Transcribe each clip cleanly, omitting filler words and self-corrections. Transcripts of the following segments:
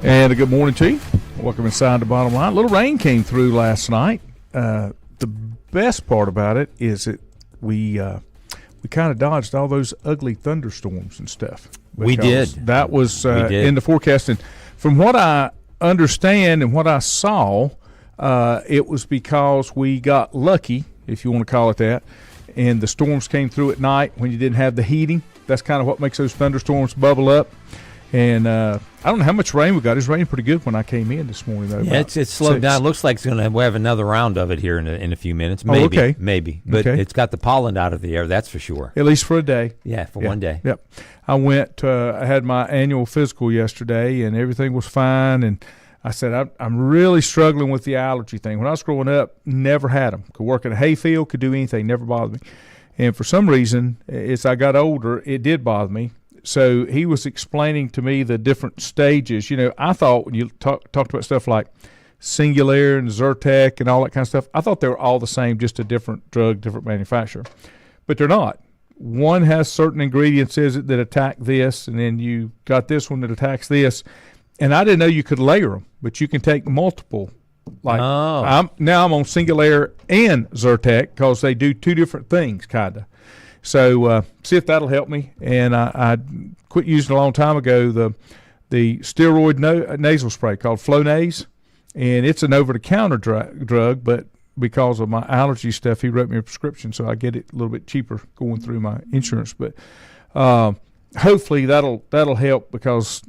And a good morning to you. Welcome inside the Bottom Line. A little rain came through last night. The best part about it is that we kind of dodged all those ugly thunderstorms and stuff. We did. That was in the forecast. And from what I understand and what I saw, it was because we got lucky, if you want to call it that, and the storms came through at night when you didn't have the heating. That's kind of what makes those thunderstorms bubble up. And I don't know how much rain we got. It's raining pretty good when I came in this morning, though. Yeah, it's slowed down. It looks like it's going to have another round of it here in a few minutes. Maybe, maybe. But it's got the pollen out of the air, that's for sure. At least for a day. Yeah, for one day. Yep. I had my annual physical yesterday, and everything was fine. And I said, I'm really struggling with the allergy thing. When I was growing up, never had them. Could work in a hayfield, could do anything, never bothered me. And for some reason, as I got older, it did bother me. So he was explaining to me the different stages. You know, I thought when you talked about stuff like Singulair and Zyrtec and all that kind of stuff, I thought they were all the same, just a different drug, different manufacturer. But they're not. One has certain ingredients that attack this, and then you got this one that attacks this. And I didn't know you could layer them, but you can take multiple. Like I'm on Singulair and Zyrtec because they do two different things, kind of. So see if that'll help me. And I quit using a long time ago the steroid nasal spray called Flonase, and it's an over-the-counter drug, but because of my allergy stuff, he wrote me a prescription, so I get it a little bit cheaper going through my insurance. But hopefully that'll help because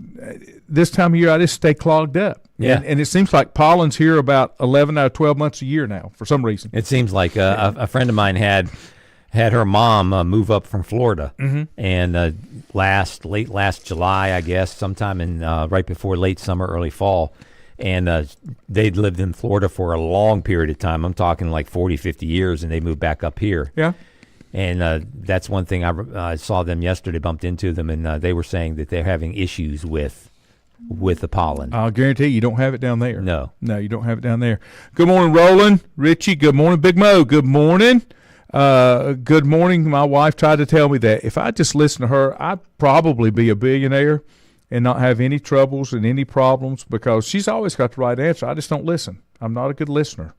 this time of year I just stay clogged up. Yeah. And it seems like pollen's here about 11 out of 12 months a year now for some reason. It seems like a friend of mine had her mom move up from Florida, and late last July, I guess, sometime in right before late summer, early fall, and they'd lived in Florida for a long period of time. I'm talking like 40, 50 years, and they moved back up here. Yeah. And that's one thing I saw them yesterday, bumped into them, and they were saying that they're having issues with the pollen. I'll guarantee you don't have it down there. No, you don't have it down there. Good morning, Roland, Richie. Good morning, Big Mo. Good morning. Good morning. My wife tried to tell me that if I just listen to her, I'd probably be a billionaire and not have any troubles and any problems because she's always got the right answer. I just don't listen. I'm not a good listener.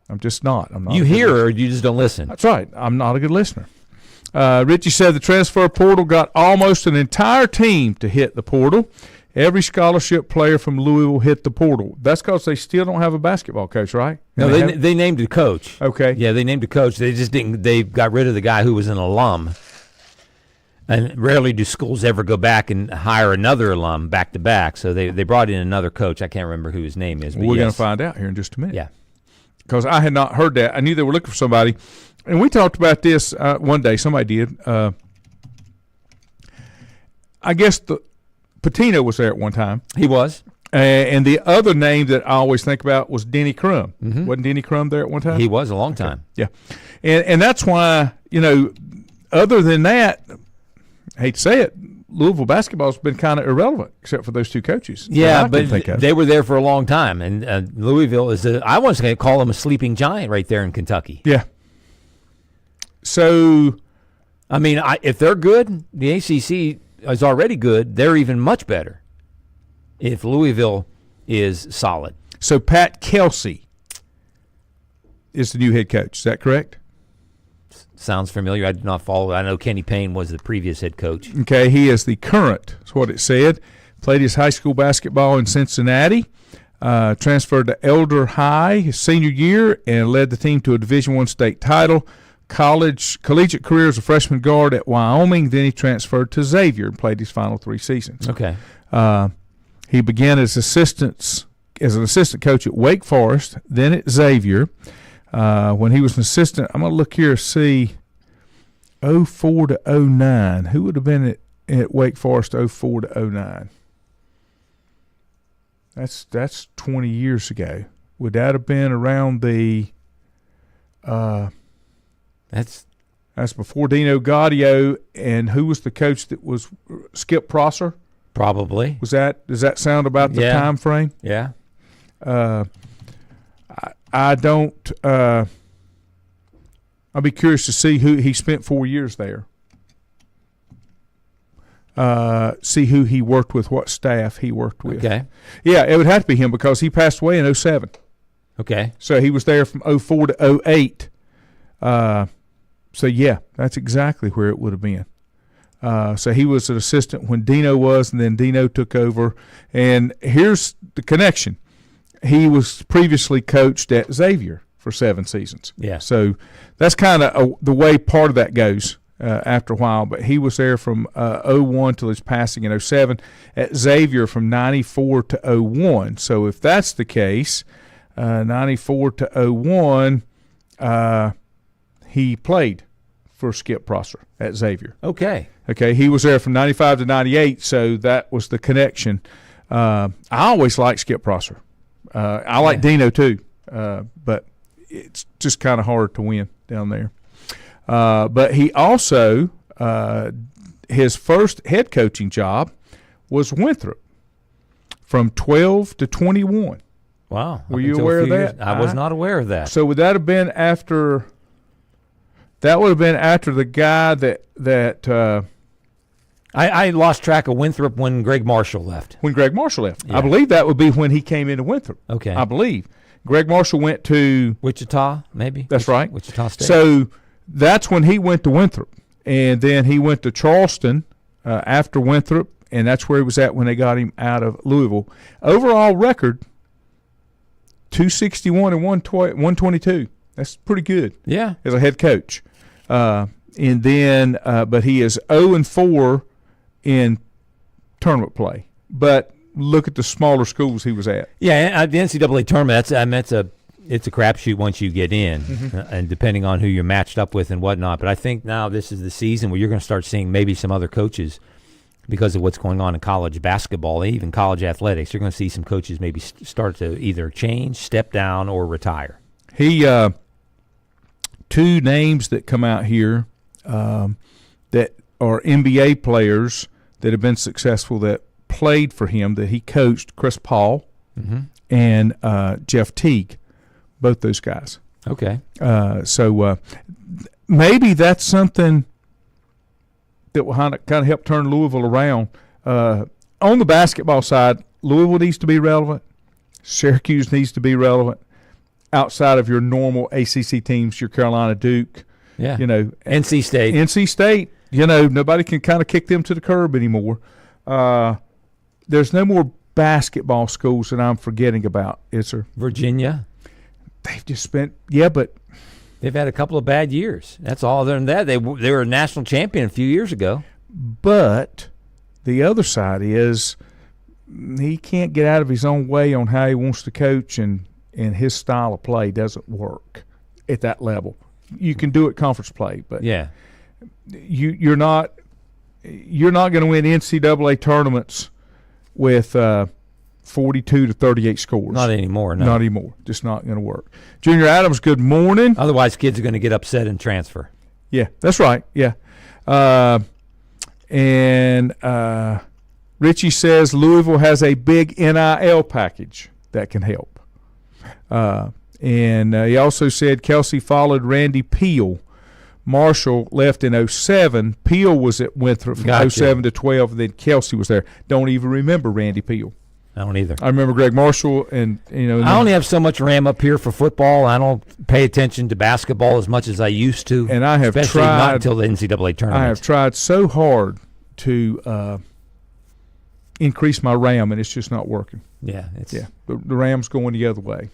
I'm just not. You hear her, you just don't listen. That's right. I'm not a good listener. Richie said the transfer portal got almost an entire team to hit the portal. Every scholarship player from Louisville hit the portal. That's because they still don't have a basketball coach, right? No, they named a coach. Okay. Yeah, they named a coach. They just didn't. They got rid of the guy who was an alum. And rarely do schools ever go back and hire another alum back to back. So they brought in another coach. I can't remember who his name is. But we're going to find out here in just a minute. Yeah. Because I had not heard that. I knew they were looking for somebody. And we talked about this one day. Somebody did. I guess Patino was there at one time. He was. And the other name that I always think about was Denny Crum. Mm-hmm. Wasn't Denny Crum there at one time? He was a long time. Yeah. And that's why, other than that, I hate to say it, Louisville basketball has been kind of irrelevant except for those two coaches. Yeah, but they were there for a long time. And Louisville is, I was going to call them a sleeping giant right there in Kentucky. Yeah. So, I mean, if they're good, the ACC is already good. They're even much better if Louisville is solid. So Pat Kelsey is the new head coach. Is that correct? Sounds familiar. I did not follow. I know Kenny Payne was the previous head coach. Okay, he is the current, that's what it said. Played his high school basketball in Cincinnati, transferred to Elder High his senior year, and led the team to a Division I state title. Collegiate career as a freshman guard at Wyoming. Then he transferred to Xavier and played his final 3 seasons. Okay. He began as an assistant coach at Wake Forest, then at Xavier. When he was an assistant, I'm going to look here and see 04 to 09. Who would have been at Wake Forest 04 to 09? That's 20 years ago. Would that have been around the That's before Dino Gaudio, and who was the coach that was Skip Prosser? Probably. Does that sound about the time frame? Yeah. I don't. I'll be curious to see who he spent 4 years there. see who he worked with, what staff he worked with. Okay. Yeah, it would have to be him because he passed away in 07. Okay. So he was there from 04 to 08. So, yeah, that's exactly where it would have been. So he was an assistant when Dino was, and then Dino took over. And here's the connection. He was previously coached at Xavier for 7 seasons. Yeah. So that's kind of the way part of that goes after a while. But he was there from 01 till his passing in 07, at Xavier from 94 to 01. So if that's the case, 94 to 01, he played for Skip Prosser at Xavier. Okay. Okay, he was there from 95 to 98, so that was the connection. I always liked Skip Prosser. I like Dino too, but it's just kind of hard to win down there. But he also, his first head coaching job was Winthrop from 12 to 21. Wow. Were you aware of that? I was not aware of that. So would that have been after – that would have been after the guy that I lost track of Winthrop when Greg Marshall left. when Greg Marshall left. Yeah. I believe that would be when he came into Winthrop. Okay. I believe. Greg Marshall went to Wichita, maybe? – that's right. Wichita State. So that's when he went to Winthrop. And then he went to Charleston after Winthrop, and that's where he was at when they got him out of Louisville. Overall record, 261 and 122. That's pretty good. Yeah. As a head coach. And then, but he is 0-4 in tournament play. But look at the smaller schools he was at. Yeah, the NCAA tournament, it's a crapshoot once you get in, and depending on who you're matched up with and whatnot. But I think now this is the season where you're going to start seeing maybe some other coaches because of what's going on in college basketball, even college athletics. You're going to see some coaches maybe start to either change, step down, or retire. He two names that come out here that are NBA players that have been successful that played for him, that he coached, Chris Paul and Jeff Teague, both those guys. Okay. So maybe that's something that will kind of help turn Louisville around. On the basketball side, Louisville needs to be relevant. Syracuse needs to be relevant. Outside of your normal ACC teams, your Carolina, Duke, NC State. NC State, nobody can kind of kick them to the curb anymore. There's no more basketball schools that I'm forgetting about, is there? Virginia. They've just spent, but they've had a couple of bad years. That's all. Other than that, they were a national champion a few years ago. But the other side is he can't get out of his own way on how he wants to coach, and his style of play doesn't work at that level. You can do it conference play, but you're not going to win NCAA tournaments with 42 to 38 scores. Not anymore. No. Not anymore. Just not going to work. Junior Adams, good morning. Otherwise, kids are going to get upset and transfer. Yeah, that's right. Yeah. And Richie says Louisville has a big NIL package that can help. And he also said Kelsey followed Randy Peel. Marshall left in 07. Peel was at Winthrop from 07 to 12. Then Kelsey was there. Don't even remember Randy Peel. I don't either. I remember Greg Marshall, and I only have so much RAM up here for football. I don't pay attention to basketball as much as I used to. And I have especially tried not until the NCAA tournament. I have tried so hard to increase my RAM, and it's just not working. Yeah, the RAM's going the other way.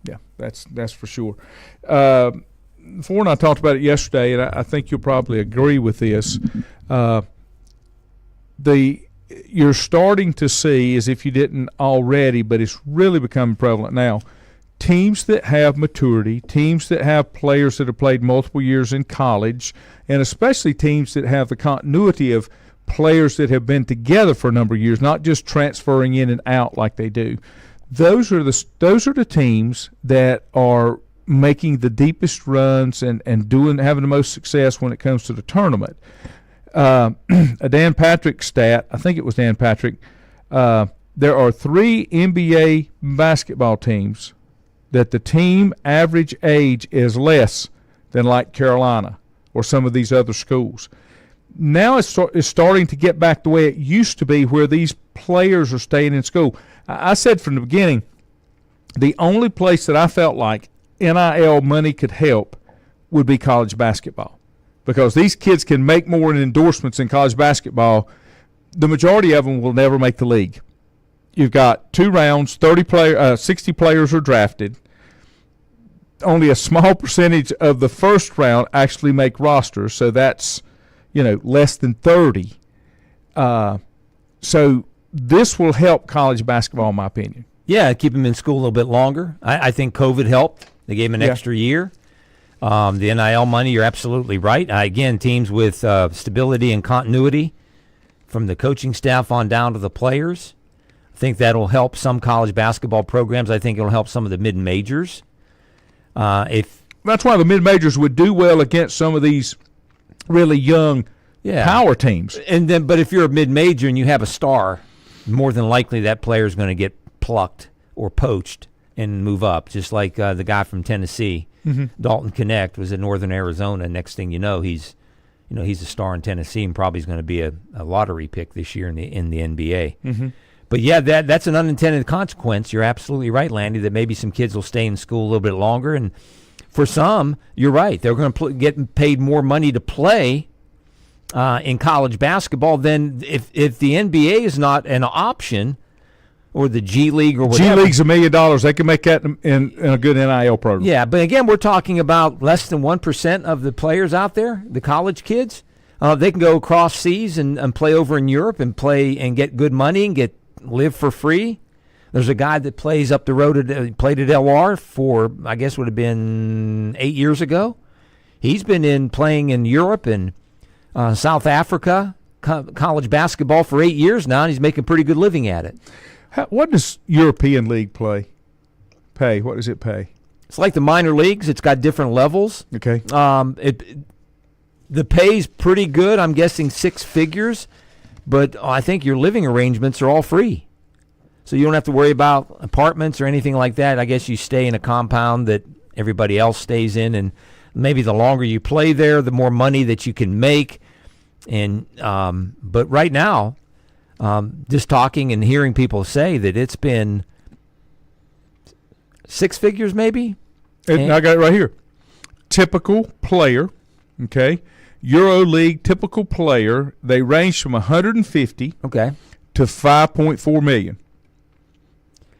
Yeah, that's for sure. Four and I talked about it yesterday, and I think you'll probably agree with this. You're starting to see, as if you didn't already, but it's really becoming prevalent now, teams that have maturity, teams that have players that have played multiple years in college, and especially teams that have the continuity of players that have been together for a number of years, not just transferring in and out like they do. Those are the teams that are making the deepest runs and having the most success when it comes to the tournament. A Dan Patrick stat, I think it was Dan Patrick, there are 3 NBA basketball teams that the team average age is less than like Carolina or some of these other schools. Now it's starting to get back the way it used to be, where these players are staying in school. I said from the beginning, the only place that I felt like NIL money could help would be college basketball, because these kids can make more in endorsements in college basketball. The majority of them will never make the league. You've got 2 rounds, 60 players are drafted. Only a small percentage of the first round actually make rosters, so that's less than 30. So this will help college basketball, in my opinion. Yeah, keep them in school a little bit longer. I think COVID helped. They gave them an extra year. The NIL money, you're absolutely right. Again, teams with stability and continuity from the coaching staff on down to the players. I think that'll help some college basketball programs. I think it'll help some of the mid-majors. That's why the mid-majors would do well against some of these really young power teams. But if you're a mid-major and you have a star, more than likely that player is going to get plucked or poached and move up, just like the guy from Tennessee, Dalton Connect, was in Northern Arizona. Next thing you know, he's a star in Tennessee and probably is going to be a lottery pick this year in the NBA. Mm-hmm. But yeah, that's an unintended consequence. You're absolutely right, Landy, that maybe some kids will stay in school a little bit longer. And for some, you're right. They're going to get paid more money to play in college basketball than if the NBA is not an option, or the G League or whatever. G League's $1 million. They can make that in a good NIL program. Yeah, but again, we're talking about less than 1% of the players out there, the college kids. They can go across seas and play over in Europe and play and get good money and live for free. There's a guy that plays up the road, played at LR for, I guess would have been 8 years ago. He's been playing in Europe and South Africa, college basketball for 8 years now, and he's making a pretty good living at it. What does European League pay? What does it pay? It's like the minor leagues. It's got different levels. Okay. The pay's pretty good. I'm guessing 6 figures. But I think your living arrangements are all free. So you don't have to worry about apartments or anything like that. I guess you stay in a compound that everybody else stays in, and maybe the longer you play there, the more money that you can make. And but right now, just talking and hearing people say that it's been 6 figures maybe. I got it right here. Typical player, okay? EuroLeague typical player, they range from 150 to 5.4 million.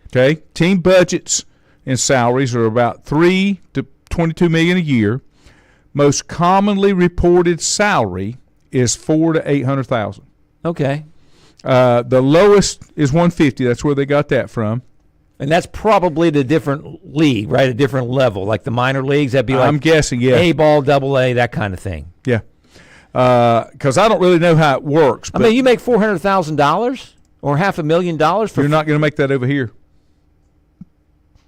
Okay? Team budgets and salaries are about 3 to 22 million a year. Most commonly reported salary is 4 to 800,000. Okay. The lowest is 150. That's where they got that from. And that's probably the different league, right? A different level, like the minor leagues. That'd be like, I'm guessing, yeah, A-ball, double-A, that kind of thing. Yeah. Because I don't really know how it works. But I mean, you make $400,000 or $500,000 you're not going to make that over here.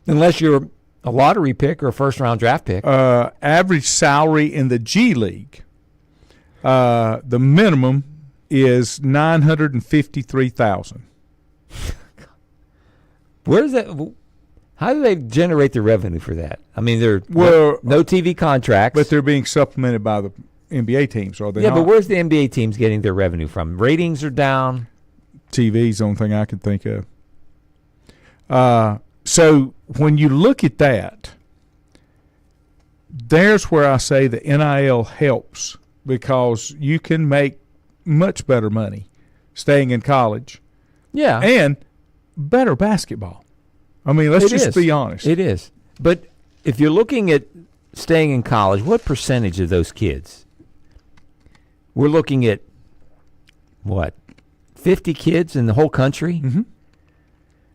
Unless you're a lottery pick or a first-round draft pick. Average salary in the G League, the minimum is $953,000. Where's that? How do they generate the revenue for that? I mean, no TV contracts, but they're being supplemented by the NBA teams, are they? Yeah, not? but where's the NBA teams getting their revenue from? Ratings are down. TV's the only thing I can think of. So when you look at that, there's where I say the NIL helps, because you can make much better money staying in college. Yeah. And better basketball. I mean, let's just be honest. It is. But if you're looking at staying in college, what percentage of those kids? We're looking at, 50 kids in the whole country? Mm-hmm.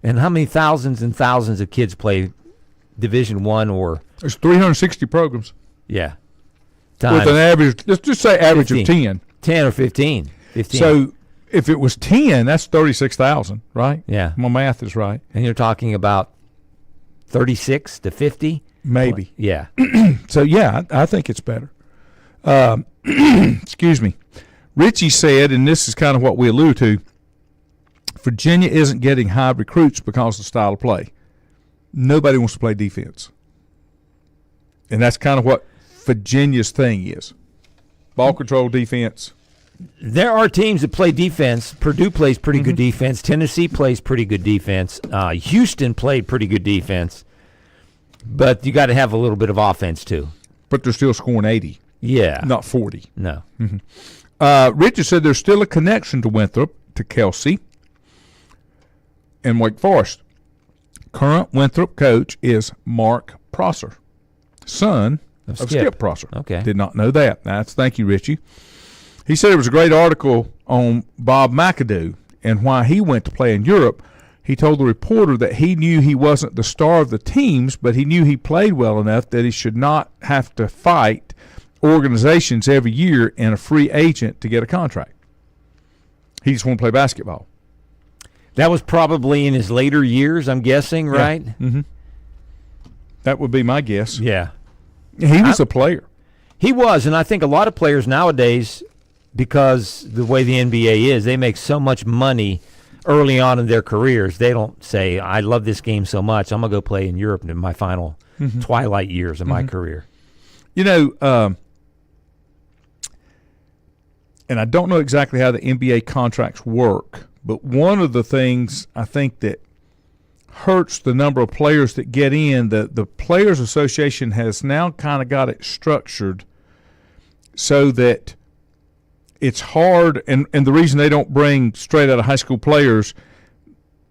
And how many thousands and thousands of kids play Division I or... There's 360 programs. Yeah. With an average, let's just say average 15. Of 10. 10 or 15. So if it was 10, that's 36,000, right? Yeah. My math is right. And you're talking about 36 to 50? Maybe. Yeah. So, yeah, I think it's better. Excuse me. Richie said, and this is kind of what we allude to, Virginia isn't getting high recruits because of the style of play. Nobody wants to play defense. And that's kind of what Virginia's thing is. Ball control defense. There are teams that play defense. Purdue plays pretty good defense. Tennessee plays pretty good defense. Houston played pretty good defense. But you got to have a little bit of offense, too. But they're still scoring 80. Yeah. Not 40. No. Richard said there's still a connection to Winthrop, to Kelsey, and Wake Forest. Current Winthrop coach is Mark Prosser, son of Skip Prosser. Okay. Did not know that. Thank you, Richie. He said it was a great article on Bob McAdoo and why he went to play in Europe. He told the reporter that he knew he wasn't the star of the teams, but he knew he played well enough that he should not have to fight organizations every year and a free agent to get a contract. He just wanted to play basketball. That was probably in his later years, I'm guessing, right? Yeah. Mm-hmm. That would be my guess. Yeah. He was a player. He was, and I think a lot of players nowadays, because the way the NBA is, they make so much money early on in their careers. They don't say, I love this game so much, I'm going to go play in Europe in my final twilight years of my career. You know, and I don't know exactly how the NBA contracts work, but one of the things I think that hurts the number of players that get in, the Players Association has now kind of got it structured so that it's hard, and the reason they don't bring straight out of high school players,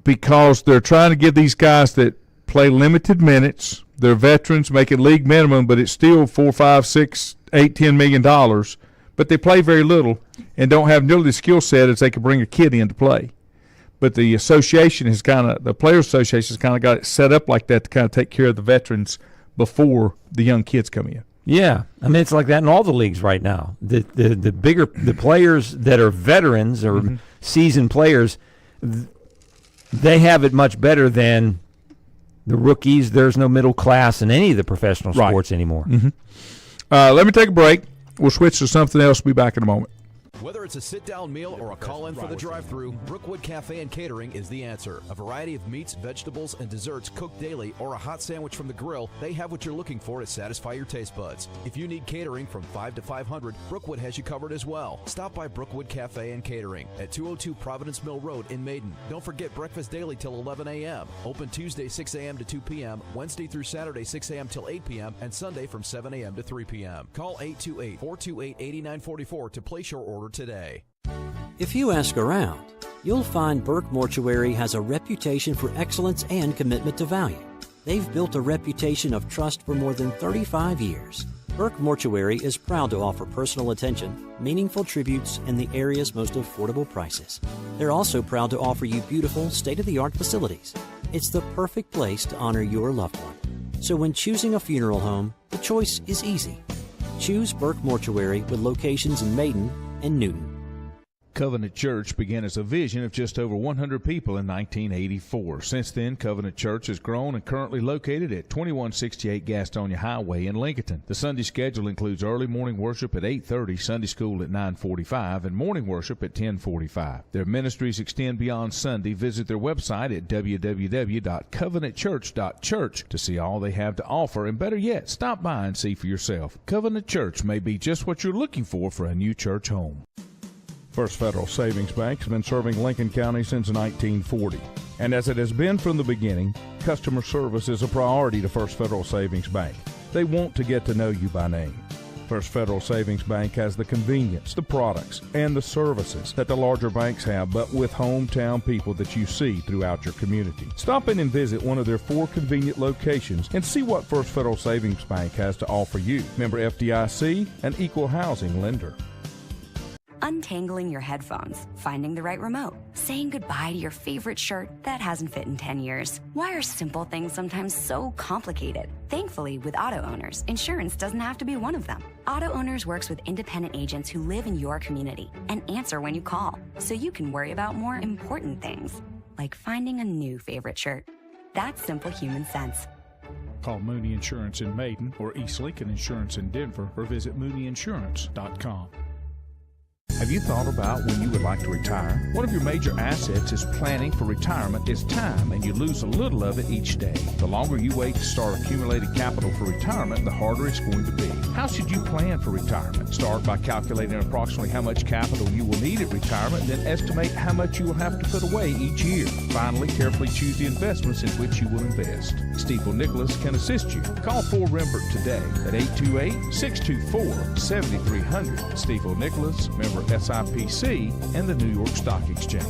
because they're trying to give these guys that play limited minutes, they're veterans making league minimum, but it's still $4, $5, $6, $8, $10 million, but they play very little and don't have nearly the skill set as they could bring a kid in to play. But the association the Players Association has kind of got it set up like that to kind of take care of the veterans before the young kids come in. Yeah, I mean, it's like that in all the leagues right now. The players that are veterans or seasoned players, they have it much better than the rookies. There's no middle class in any of the professional sports anymore. Let me take a break. We'll switch to something else. We'll be back in a moment. Whether it's a sit-down meal or a call-in for the drive-thru, Brookwood Cafe and Catering is the answer. A variety of meats, vegetables, and desserts cooked daily, or a hot sandwich from the grill, they have what you're looking for to satisfy your taste buds. If you need catering from 5 to 500, Brookwood has you covered as well. Stop by Brookwood Cafe and Catering at 202 Providence Mill Road in Maiden. Don't forget breakfast daily till 11 a.m. Open Tuesday 6 a.m. to 2 p.m., Wednesday through Saturday 6 a.m. till 8 p.m., and Sunday from 7 a.m. to 3 p.m. Call 828-428-8944 to place your order today. If you ask around, you'll find Burke Mortuary has a reputation for excellence and commitment to value. They've built a reputation of trust for more than 35 years. Burke Mortuary is proud to offer personal attention, meaningful tributes, and the area's most affordable prices. They're also proud to offer you beautiful, state-of-the-art facilities. It's the perfect place to honor your loved one. So when choosing a funeral home, the choice is easy. Choose Burke Mortuary with locations in Maiden and Newton. Covenant Church began as a vision of just over 100 people in 1984. Since then, Covenant Church has grown and currently located at 2168 Gastonia Highway in Lincoln. The Sunday schedule includes early morning worship at 8:30, Sunday school at 9:45, and morning worship at 10:45. Their ministries extend beyond Sunday. Visit their website at www.covenantchurch.church to see all they have to offer, and better yet, stop by and see for yourself. Covenant Church may be just what you're looking for a new church home. First Federal Savings Bank has been serving Lincoln County since 1940. And as it has been from the beginning, customer service is a priority to First Federal Savings Bank. They want to get to know you by name. First Federal Savings Bank has the convenience, the products, and the services that the larger banks have, but with hometown people that you see throughout your community. Stop in and visit one of their 4 convenient locations and see what First Federal Savings Bank has to offer you. Member FDIC, an equal housing lender. Untangling your headphones, finding the right remote, saying goodbye to your favorite shirt that hasn't fit in 10 years. Why are simple things sometimes so complicated? Thankfully, with Auto Owners, insurance doesn't have to be one of them. Auto Owners works with independent agents who live in your community and answer when you call, so you can worry about more important things, like finding a new favorite shirt. That's simple human sense. Call Mooney Insurance in Maiden or East Lincoln Insurance in Denver or visit mooneyinsurance.com. Have you thought about when you would like to retire? One of your major assets is planning for retirement is time, and you lose a little of it each day. The longer you wait to start accumulating capital for retirement, the harder it's going to be. How should you plan for retirement? Start by calculating approximately how much capital you will need at retirement, then estimate how much you will have to put away each year. Finally, carefully choose the investments in which you will invest. Stifel Nicholas can assist you. Call 4Rembert today at 828-624-7300. Stifel Nicholas, member SIPC, and the New York Stock Exchange.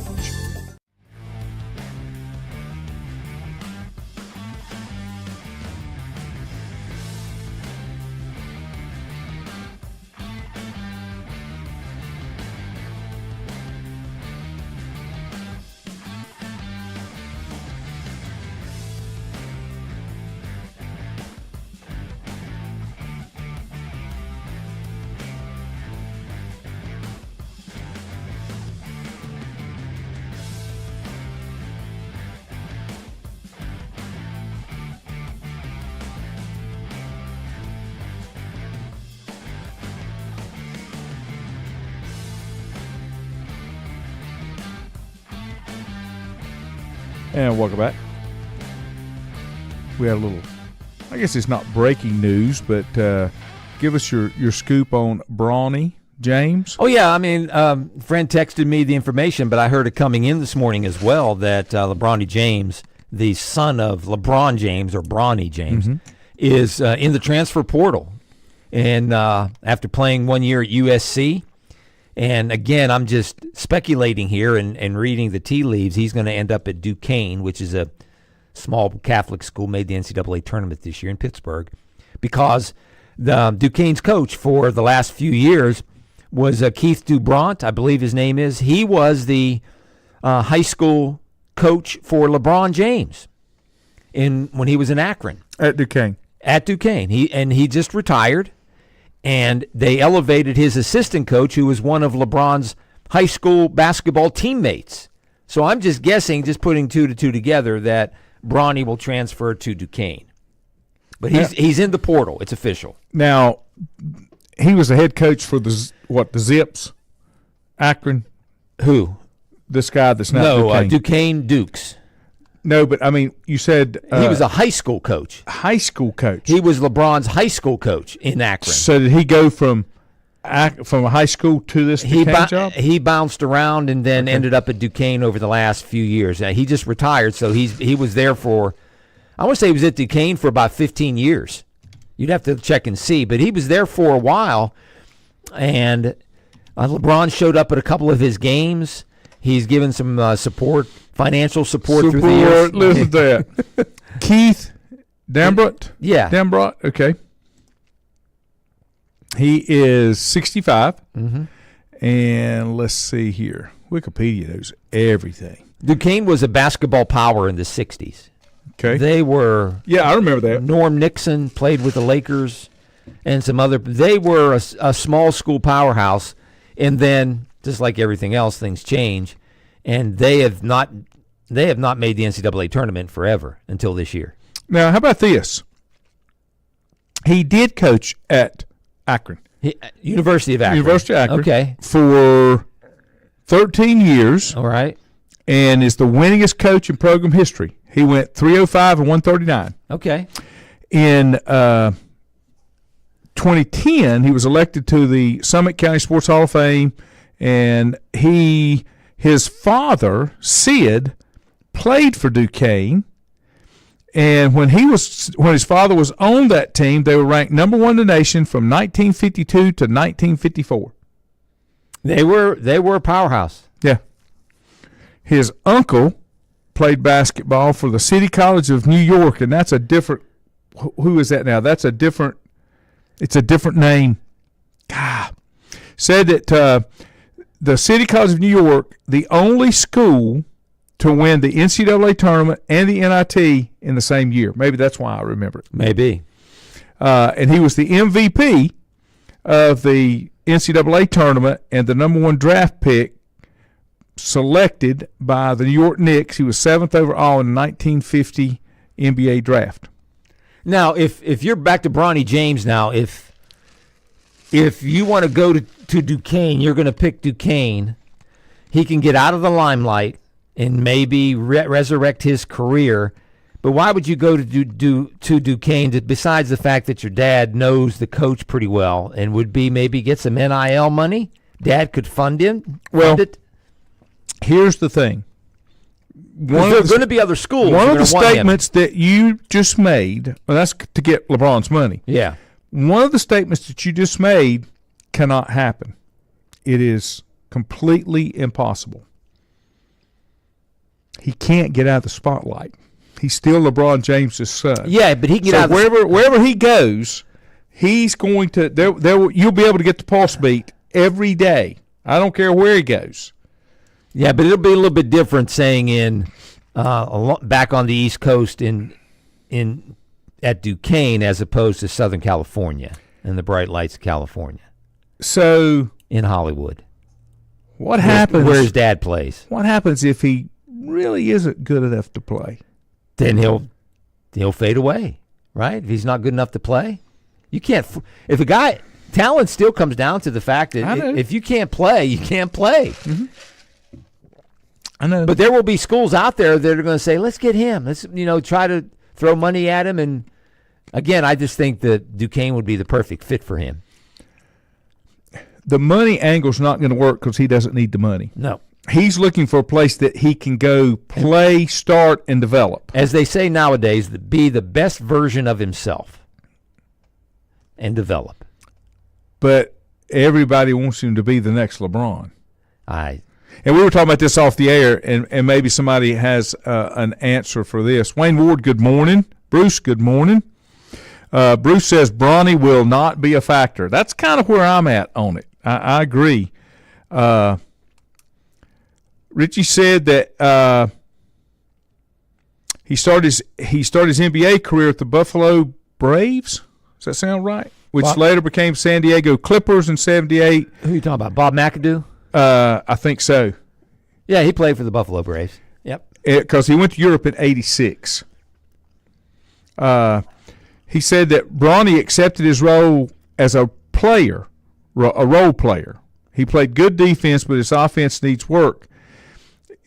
And welcome back. We had a little, I guess it's not breaking news, but give us your scoop on Bronny James. Oh, yeah. I mean, friend texted me the information, but I heard it coming in this morning as well that LeBronny James, the son of LeBron James, or Bronny James, is in the transfer portal. And after playing 1 year at USC, and again, I'm just speculating here and reading the tea leaves, he's going to end up at Duquesne, which is a small Catholic school, made the NCAA tournament this year in Pittsburgh, because the Duquesne's coach for the last few years was Keith Dubront, I believe his name is. He was the high school coach for LeBron James when he was in Akron. At Duquesne. At Duquesne. He just retired, and they elevated his assistant coach, who was one of LeBron's high school basketball teammates. So I'm just guessing, just putting two to two together, that Bronny will transfer to Duquesne. But he's in the portal. It's official. Now, he was the head coach for the Zips, Akron. Who? This guy that's not Duquesne Dukes. No, but I mean, you said he was a high school coach. High school coach. He was LeBron's high school coach in Akron. So did he go from a high school to this Duquesne job? He bounced around and then ended up at Duquesne over the last few years. He just retired, so he was there for, I want to say he was at Duquesne for about 15 years. You'd have to check and see, but he was there for a while, and LeBron showed up at a couple of his games. He's given some financial support through the years. Listen to that. Keith Dambrot? Yeah. Dambrot, okay. He is 65. And let's see here. Wikipedia knows everything. Duquesne was a basketball power in the 60s. Okay. They were. Yeah, I remember that. Norm Nixon played with the Lakers and some other. They were a small school powerhouse, and then, just like everything else, things change, and they have not made the NCAA tournament forever until this year. Now, how about this? He did coach at Akron. University of Akron. University of Akron. Okay. For 13 years. All right. And is the winningest coach in program history. He went 305 and 139. Okay. In 2010, he was elected to the Summit County Sports Hall of Fame, and his father, Sid, played for Duquesne. And when his father was on that team, they were ranked number one in the nation from 1952 to 1954. They were a powerhouse. Yeah. His uncle played basketball for the City College of New York, and that's a different. Who is that now? It's a different name. God. Said that the City College of New York, the only school to win the NCAA tournament and the NIT in the same year. Maybe that's why I remember it. Maybe. And he was the MVP of the NCAA tournament and the number one draft pick selected by the New York Knicks. He was 7th overall in the 1950 NBA draft. Now, if you're back to Bronny James now, if if you want to go to Duquesne, you're going to pick Duquesne. He can get out of the limelight and maybe resurrect his career. But why would you go to Duquesne besides the fact that your dad knows the coach pretty well and would be maybe get some NIL money? Dad could fund him. Well, it. Here's the thing. There's going to be other schools. One of the statements that you just made, well, that's to get LeBron's money. Yeah. One of the statements that you just made cannot happen. It is completely impossible. He can't get out of the spotlight. He's still LeBron James's son. Yeah, but he can get out of wherever he goes, he's going to you'll be able to get the pulse beat every day. I don't care where he goes. Yeah, but it'll be a little bit different saying back on the East Coast at Duquesne as opposed to Southern California and the bright lights of California. So in Hollywood. What happens where his dad plays? What happens if he really isn't good enough to play? Then he'll fade away, right? If he's not good enough to play. You can't if a guy talent still comes down to the fact that if you can't play, you can't play. Mm-hmm. I know. But there will be schools out there that are going to say, let's get him. Let's, try to throw money at him. And, again, I just think that Duquesne would be the perfect fit for him. The money angle's not going to work because he doesn't need the money. No. He's looking for a place that he can go play, start, and develop. As they say nowadays, be the best version of himself and develop. But everybody wants him to be the next LeBron. And we were talking about this off the air, and maybe somebody has an answer for this. Wayne Ward, good morning. Bruce, good morning. Bruce says Bronny will not be a factor. That's kind of where I'm at on it. I agree. Richie said that he started his NBA career at the Buffalo Braves. Does that sound right? Which later became San Diego Clippers in '78. Who are you talking about? Bob McAdoo? I think so. Yeah, he played for the Buffalo Braves. Yep. Because he went to Europe in '86. He said that Bronny accepted his role as a player, a role player. He played good defense, but his offense needs work.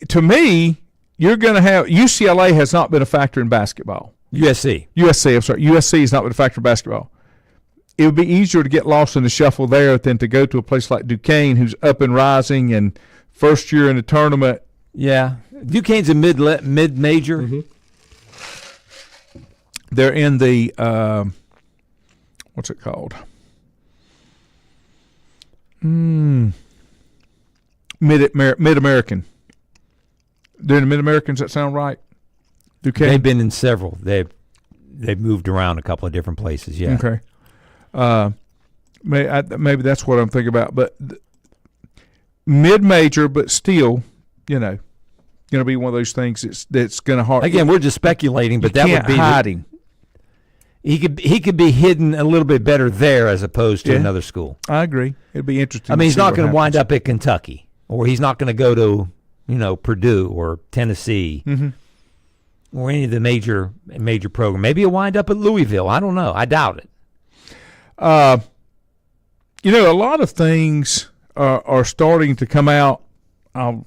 To me, you're going to have UCLA has not been a factor in basketball. USC, I'm sorry. USC has not been a factor in basketball. It would be easier to get lost in the shuffle there than to go to a place like Duquesne, who's up and rising and first year in the tournament. Yeah, Duquesne's a mid-major. Mm-hmm. They're in the what's it called? Mid-American. They're in the Mid-Americans. Does that sound right? Duquesne? They've been in several. They've moved around a couple of different places. Yeah. Okay. Maybe that's what I'm thinking about. But mid-major, but still, going to be one of those things that's going to hard. Again, we're just speculating, but that would be hiding. He could be hidden a little bit better there as opposed to another school. I agree. It'd be interesting. I mean, he's not going to wind up at Kentucky, or he's not going to go to Purdue or Tennessee, or any of the major program. Maybe he'll wind up at Louisville. I don't know. I doubt it. A lot of things are starting to come out. I'll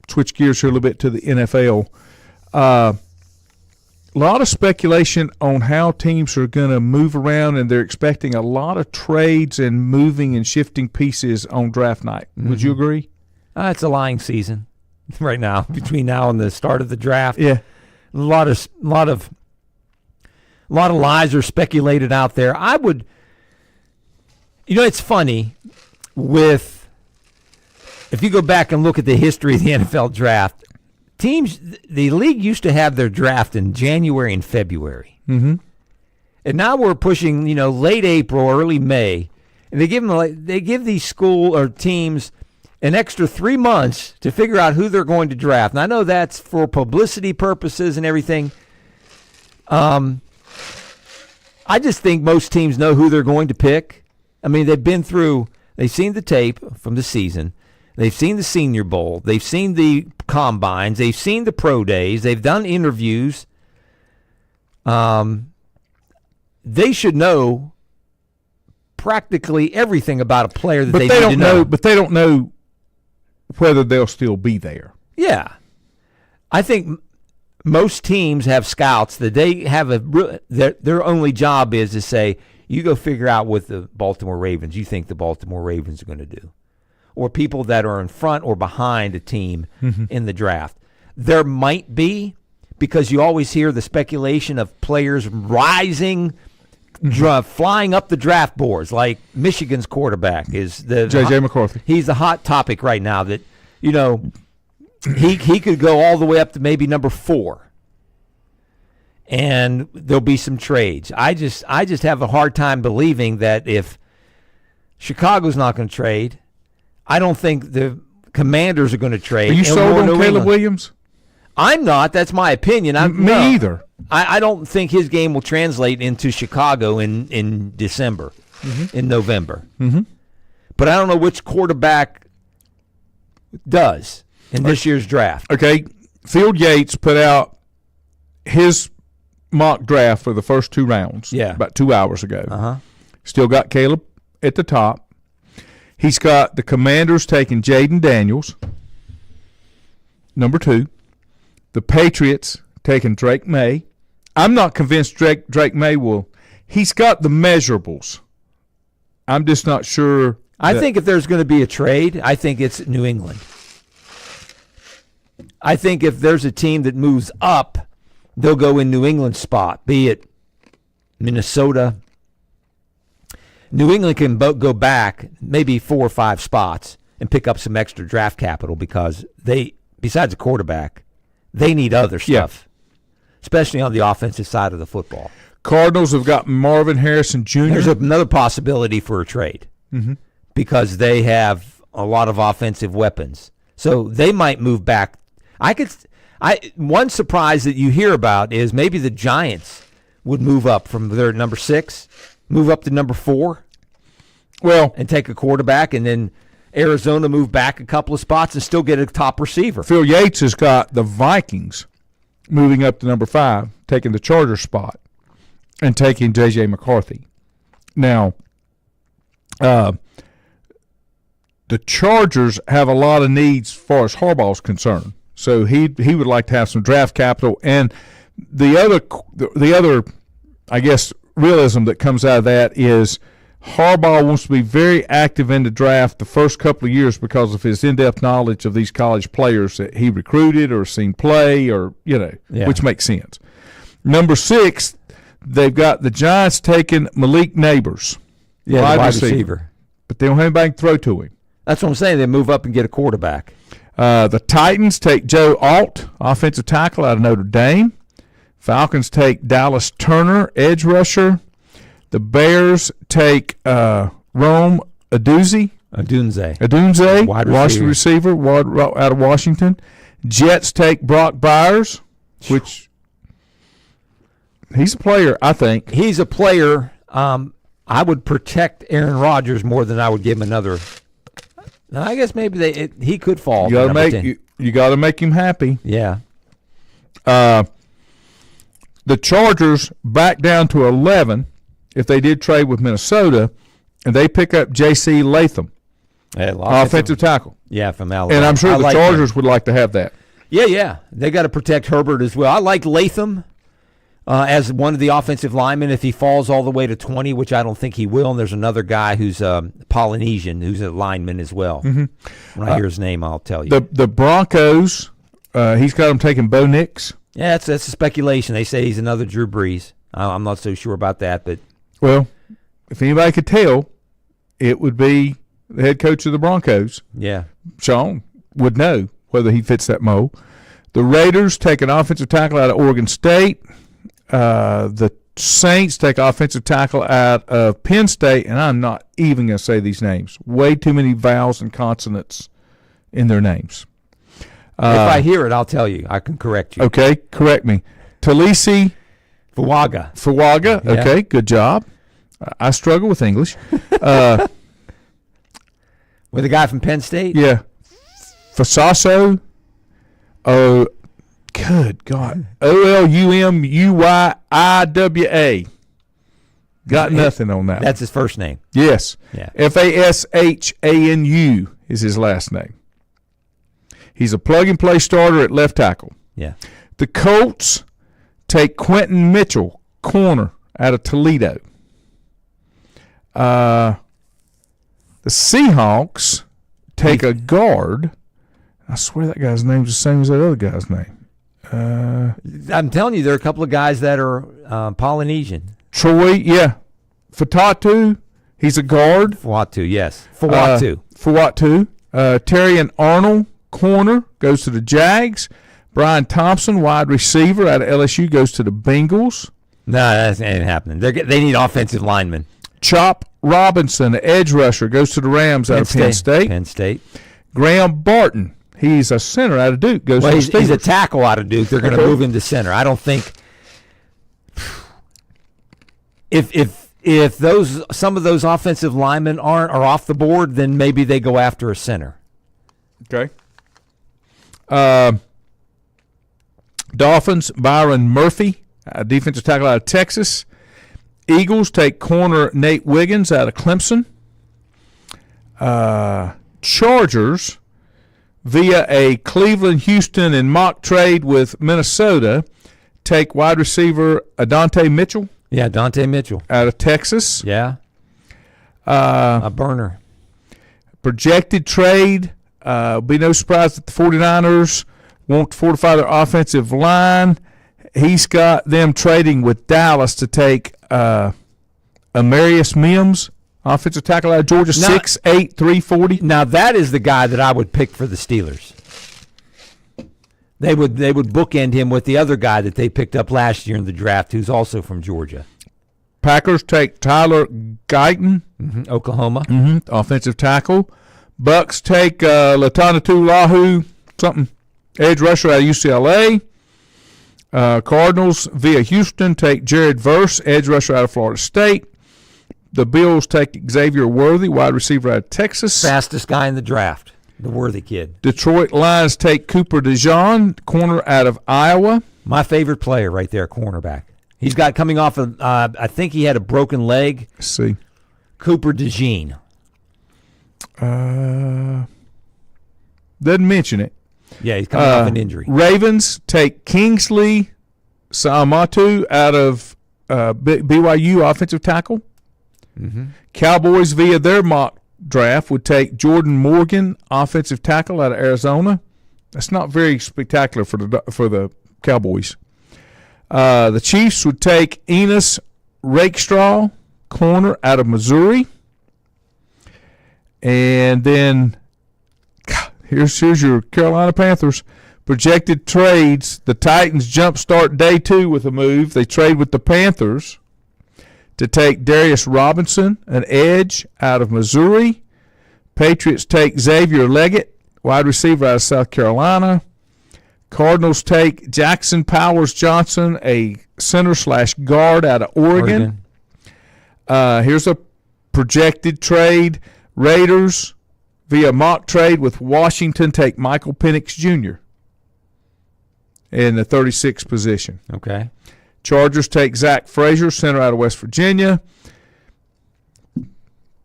switch gears here a little bit to the NFL. A lot of speculation on how teams are going to move around, and they're expecting a lot of trades and moving and shifting pieces on draft night. Would you agree? It's a lying season right now, between now and the start of the draft. Yeah, a lot of lies are speculated out there. I would, it's funny if you go back and look at the history of the NFL draft. The league used to have their draft in January and February. Mm-hmm. And now we're pushing, late April, early May. And they give these school or teams an extra 3 months to figure out who they're going to draft. And I know that's for publicity purposes and everything. I just think most teams know who they're going to pick. I mean, they've seen the tape from the season. They've seen the Senior Bowl. They've seen the combines. They've seen the pro days. They've done interviews. They should know practically everything about a player that but they they need don't to know. But they don't know whether they'll still be there. Yeah. I think most teams have scouts that they have their only job is to say, you go figure out what the Baltimore Ravens, you think the Baltimore Ravens are going to do. Or people that are in front or behind a team in the draft. There might be, because you always hear the speculation of players rising, flying up the draft boards, like Michigan's quarterback is the J.J. McCarthy. He's the hot topic right now that, he could go all the way up to maybe number 4. And there'll be some trades. I just have a hard time believing that if Chicago's not going to trade, I don't think the Commanders are going to trade. Are you sold on Caleb Williams? I'm not. That's my opinion. Me either. I don't think his game will translate into Chicago in December, in November. Mm-hmm. But I don't know which quarterback does in this year's draft. Okay, Field Yates put out his mock draft for the first 2 rounds about 2 hours ago. Uh-huh. Still got Caleb at the top. He's got the Commanders taking Jaden Daniels, number 2. The Patriots taking Drake May. I'm not convinced Drake May will. He's got the measurables. I'm just not sure. I think if there's going to be a trade, I think it's New England. I think if there's a team that moves up, they'll go in New England's spot, be it Minnesota. New England can go back maybe 4 or 5 spots and pick up some extra draft capital because they, besides a quarterback, they need other stuff, especially on the offensive side of the football. Cardinals have got Marvin Harrison Jr. There's another possibility for a trade because they have a lot of offensive weapons. So they might move back. One surprise that you hear about is maybe the Giants would move up from their number 6, move up to number 4, and take a quarterback, and then Arizona move back a couple of spots and still get a top receiver. Phil Yates has got the Vikings moving up to number 5, taking the Chargers spot, and taking J.J. McCarthy. Now, the Chargers have a lot of needs as far as Harbaugh's concerned. So he would like to have some draft capital, and the other, I guess, realism that comes out of that is Harbaugh wants to be very active in the draft the first couple of years because of his in-depth knowledge of these college players that he recruited or seen play, or which makes sense. Number 6, they've got the Giants taking Malik Neighbors, wide receiver, but they don't have anybody to throw to him. That's what I'm saying. They move up and get a quarterback. The Titans take Joe Alt, offensive tackle out of Notre Dame. Falcons take Dallas Turner, edge rusher. The Bears take Rome Odunze, wide receiver out of Washington. Jets take Brock Byers, which he's a player, I think. He's a player. I would protect Aaron Rodgers more than I would give him another. Now, I guess maybe he could fall. You got to make him happy. Yeah. The Chargers back down to 11 if they did trade with Minnesota, and they pick up J.C. Latham, offensive tackle. Yeah, from Alabama. And I'm sure the Chargers would like to have that. Yeah. They got to protect Herbert as well. I like Latham as one of the offensive linemen if he falls all the way to 20, which I don't think he will. And there's another guy who's Polynesian who's a lineman as well. Mm-hmm. When I hear his name, I'll tell you. The Broncos, he's got them taking Bo Nix. Yeah, that's a speculation. They say he's another Drew Brees. I'm not so sure about that, but well, if anybody could tell, it would be the head coach of the Broncos. Yeah, Sean would know whether he fits that mold. The Raiders take an offensive tackle out of Oregon State. The Saints take offensive tackle out of Penn State, and I'm not even going to say these names. Way too many vowels and consonants in their names. If I hear it, I'll tell you. I can correct you. Okay, correct me. Talisi Fuaga. Yeah. Okay, good job. I struggle with English. With a guy from Penn State? Yeah. Fasaso. Oh, good God. Olumuyiwa. Got nothing on that. That's his first name. Yes. Yeah. Fashanu is his last name. He's a plug-and-play starter at left tackle. Yeah. The Colts take Quentin Mitchell, corner, out of Toledo. The Seahawks take a guard. I swear that guy's name's the same as that other guy's name. I'm telling you, there are a couple of guys that are Polynesian. Troy, yeah. Fatatu, he's a guard. Fawatu, yes. Fawatu. Terry and Arnold, corner, goes to the Jags. Brian Thompson, wide receiver out of LSU, goes to the Bengals. No, that ain't happening. They need offensive linemen. Chop Robinson, edge rusher, goes to the Rams out of Penn State. Penn State. Graham Barton, he's a center out of Duke, goes to the Steelers. He's a tackle out of Duke. They're going to move him to center. I don't think if some of those offensive linemen are off the board, then maybe they go after a center. Okay. Dolphins, Byron Murphy, a defensive tackle out of Texas. Eagles take corner Nate Wiggins out of Clemson. Chargers, via a Cleveland, Houston, and mock trade with Minnesota, take wide receiver Adonte Mitchell. Yeah, Dante Mitchell. Out of Texas. Yeah. A burner. Projected trade. Be no surprise that the 49ers want to fortify their offensive line. He's got them trading with Dallas to take Amarius Mims, offensive tackle out of Georgia, 6'8", 340. Now, that is the guy that I would pick for the Steelers. They would bookend him with the other guy that they picked up last year in the draft, who's also from Georgia. Packers take Tyler Guyton, Oklahoma, offensive tackle. Bucks take Latanatu Lahu, edge rusher out of UCLA. Cardinals via Houston take Jared Verse, edge rusher out of Florida State. The Bills take Xavier Worthy, wide receiver out of Texas. Fastest guy in the draft. The Worthy kid. Detroit Lions take Cooper DeJean, corner out of Iowa. My favorite player right there, cornerback. He's got coming off of, I think he had a broken leg. Let's see. Cooper DeJean. Doesn't mention it. Yeah, he's coming off an injury. Ravens take Kingsley Saamatu out of BYU, offensive tackle. Cowboys, via their mock draft, would take Jordan Morgan, offensive tackle out of Arizona. That's not very spectacular for the Cowboys. The Chiefs would take Enos Rakestraw, corner out of Missouri. And then here's your Carolina Panthers. Projected trades. The Titans jumpstart day 2 with a move. They trade with the Panthers to take Darius Robinson, an edge out of Missouri. Patriots take Xavier Leggett, wide receiver out of South Carolina. Cardinals take Jackson Powers Johnson, a center/guard out of Oregon. Here's a projected trade. Raiders, via mock trade with Washington, take Michael Penix Jr. in the 36th position. Okay. Chargers take Zach Frazier, center out of West Virginia.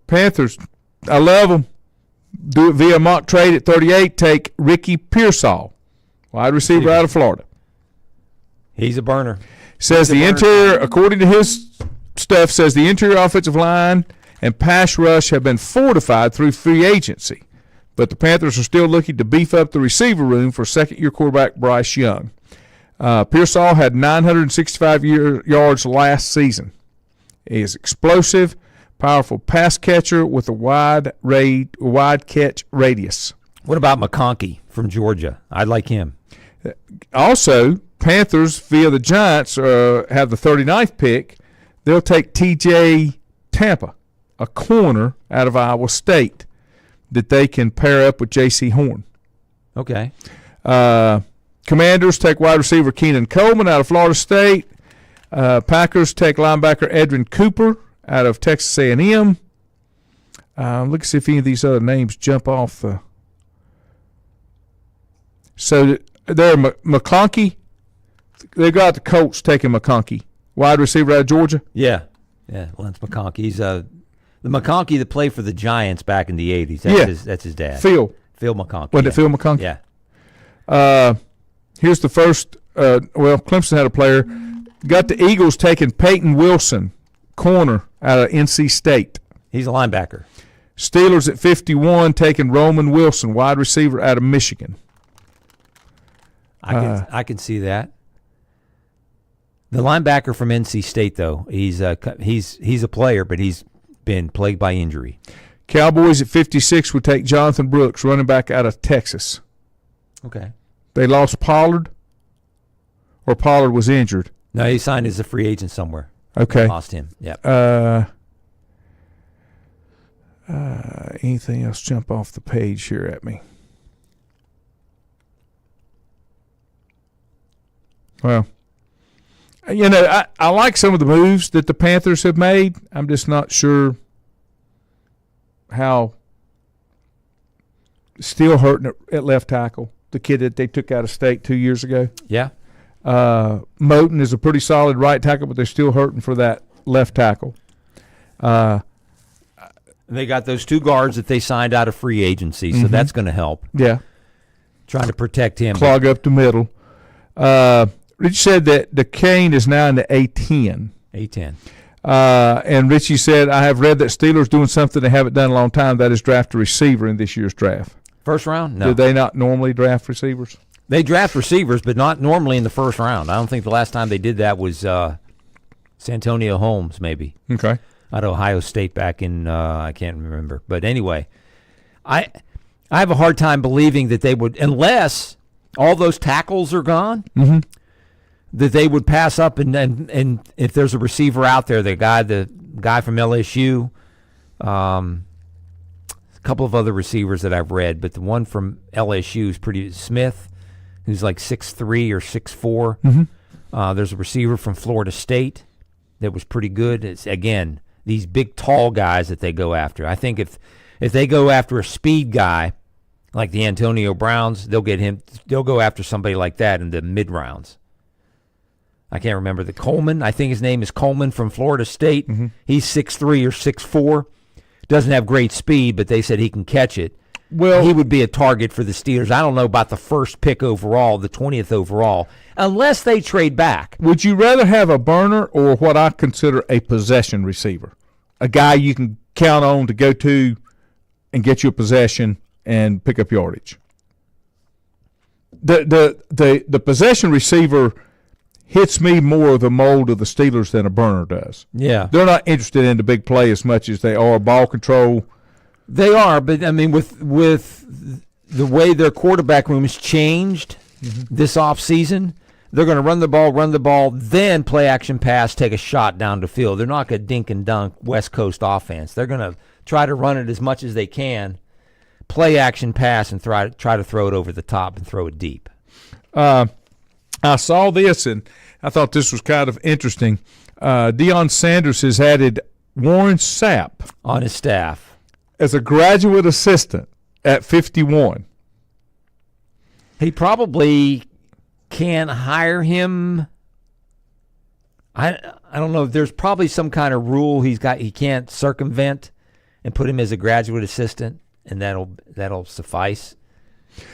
Panthers, I love them. Do it via mock trade at 38. Take Ricky Pearsall, wide receiver out of Florida. He's a burner. Says the interior, according to his stuff, says the interior offensive line and pass rush have been fortified through free agency. But the Panthers are still looking to beef up the receiver room for second-year quarterback Bryce Young. Pearsall had 965 yards last season. He is explosive, powerful pass catcher with a wide catch radius. What about McConkey from Georgia? I'd like him. Also, Panthers, via the Giants, have the 39th pick. They'll take T.J. Tampa, a corner out of Iowa State, that they can pair up with J.C. Horn. Okay. Commanders take wide receiver Keenan Coleman out of Florida State. Packers take linebacker Edrin Cooper out of Texas A&M. Look see if any of these other names jump off the. So they're McConkey. They got the Colts taking McConkey, wide receiver out of Georgia. Yeah. Yeah, Lance McConkey. He's the McConkey that played for the Giants back in the 80s. That's his dad. Phil McConkey. Wasn't it Phil McConkey? Yeah. Here's the first. Clemson had a player. Got the Eagles taking Peyton Wilson, corner out of NC State. He's a linebacker. Steelers at 51 taking Roman Wilson, wide receiver out of Michigan. I can see that. The linebacker from NC State, though, he's a player, but he's been plagued by injury. Cowboys at 56 would take Jonathan Brooks, running back out of Texas. Okay. They lost Pollard, or Pollard was injured. No, he signed as a free agent somewhere. Okay. Lost him. Yep. Anything else jump off the page here at me? Well, I like some of the moves that the Panthers have made. I'm just not sure how still hurting at left tackle, the kid that they took out of state 2 years ago. Yeah. Moten is a pretty solid right tackle, but they're still hurting for that left tackle. They got those two guards that they signed out of free agency, so that's going to help. Yeah. Trying to protect him. Clog up the middle. Rich said that the Kane is now in the A10. A10. And Richie said, I have read that Steelers doing something they haven't done in a long time, that is draft a receiver in this year's draft. First round? No. Do they not normally draft receivers? They draft receivers, but not normally in the first round. I don't think the last time they did that was Santonio Holmes, maybe. Okay. Out of Ohio State back in, I can't remember. But anyway, I have a hard time believing that they would, unless all those tackles are gone, that they would pass up and if there's a receiver out there, the guy from LSU, a couple of other receivers that I've read, but the one from LSU is pretty Smith, who's like 6'3" or 6'4". There's a receiver from Florida State that was pretty good. It's, again, these big, tall guys that they go after. I think if they go after a speed guy like the Antonio Browns, they'll get him. They'll go after somebody like that in the mid rounds. I can't remember the Coleman. I think his name is Coleman from Florida State. He's 6'3" or 6'4". Doesn't have great speed, but they said he can catch it. Well, he would be a target for the Steelers. I don't know about the first pick overall, the 20th overall, unless they trade back. Would you rather have a burner or what I consider a possession receiver? A guy you can count on to go to and get you a possession and pick up yardage. The possession receiver hits me more of the mold of the Steelers than a burner does. Yeah. They're not interested in the big play as much as they are ball control. They are, but I mean, with the way their quarterback room has changed this offseason, they're going to run the ball, then play action pass, take a shot down the field. They're not going to dink and dunk West Coast offense. They're going to try to run it as much as they can, play action pass, and try to throw it over the top and throw it deep. I saw this, and I thought this was kind of interesting. Deion Sanders has added Warren Sapp on his staff as a graduate assistant at 51. He probably can hire him. I don't know. There's probably some kind of rule he can't circumvent and put him as a graduate assistant, and that'll suffice.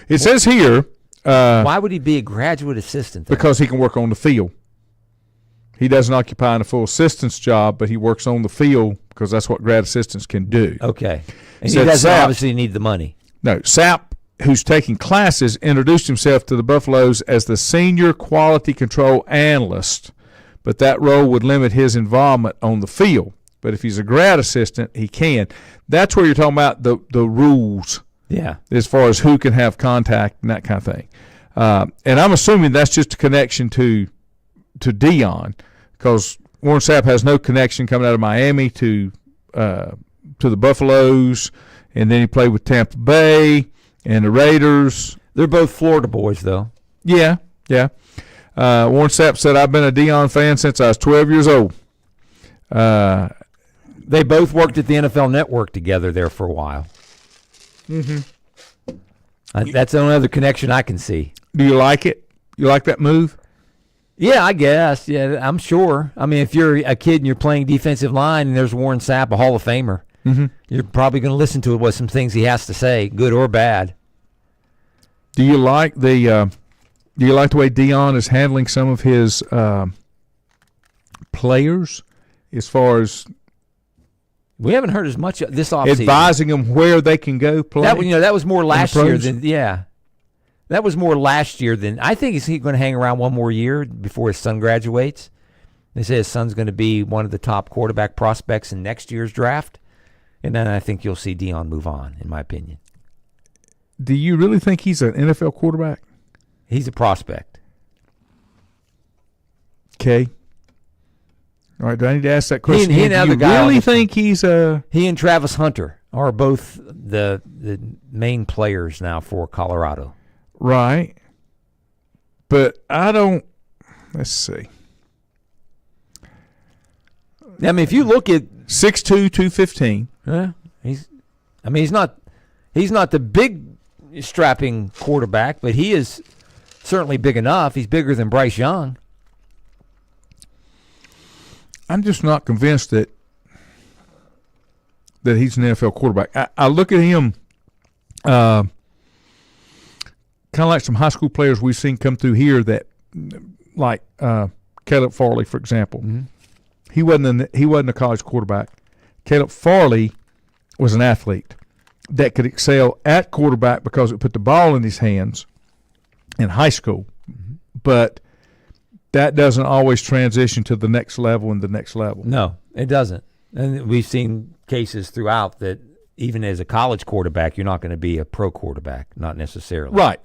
It says here. Why would he be a graduate assistant then? Because he can work on the field. He doesn't occupy a full assistant's job, but he works on the field because that's what grad assistants can do. Okay. And he doesn't obviously need the money. No. Sapp, who's taking classes, introduced himself to the Buffaloes as the senior quality control analyst, but that role would limit his involvement on the field. But if he's a grad assistant, he can. That's where you're talking about the rules. Yeah. As far as who can have contact and that kind of thing. And I'm assuming that's just a connection to Deion, because Warren Sapp has no connection coming out of Miami to the Buffaloes, and then he played with Tampa Bay and the Raiders. They're both Florida boys, though. Yeah. Warren Sapp said, I've been a Deion fan since I was 12 years old. They both worked at the NFL Network together there for a while. That's the only other connection I can see. Do you like it? You like that move? Yeah, I guess. Yeah, I'm sure. I mean, if you're a kid and you're playing defensive line and there's Warren Sapp, a Hall of Famer, you're probably going to listen to what some things he has to say, good or bad. Do you like the way Dion is handling some of his players as far as We haven't heard as much this offseason. advising them where they can go play? That was more last year pros? than That was more last year than I think. Is he going to hang around one more year before his son graduates? They say his son's going to be one of the top quarterback prospects in next year's draft, and then I think you'll see Dion move on. In my opinion, Do you really think he's an NFL quarterback? he's a prospect. Okay. All right, do I need to ask that question? He and again? the other Do you guy on really the- think he's a He and Travis Hunter are both the main players now for Colorado. right? But I don't. Let's see. I mean, if you look at 6'2", 215. he's not the big strapping quarterback, but he is certainly big enough. He's bigger than Bryce Young. I'm just not convinced that he's an NFL quarterback. I look at him kind of like some high school players we've seen come through here that, like Caleb Farley, for example. Mm-hmm. He wasn't a college quarterback. Caleb Farley was an athlete that could excel at quarterback because it put the ball in his hands in high school. Mm-hmm. But that doesn't always transition to the next level and the next level. No, it doesn't. And we've seen cases throughout that even as a college quarterback, you're not going to be a pro quarterback, not necessarily. Right.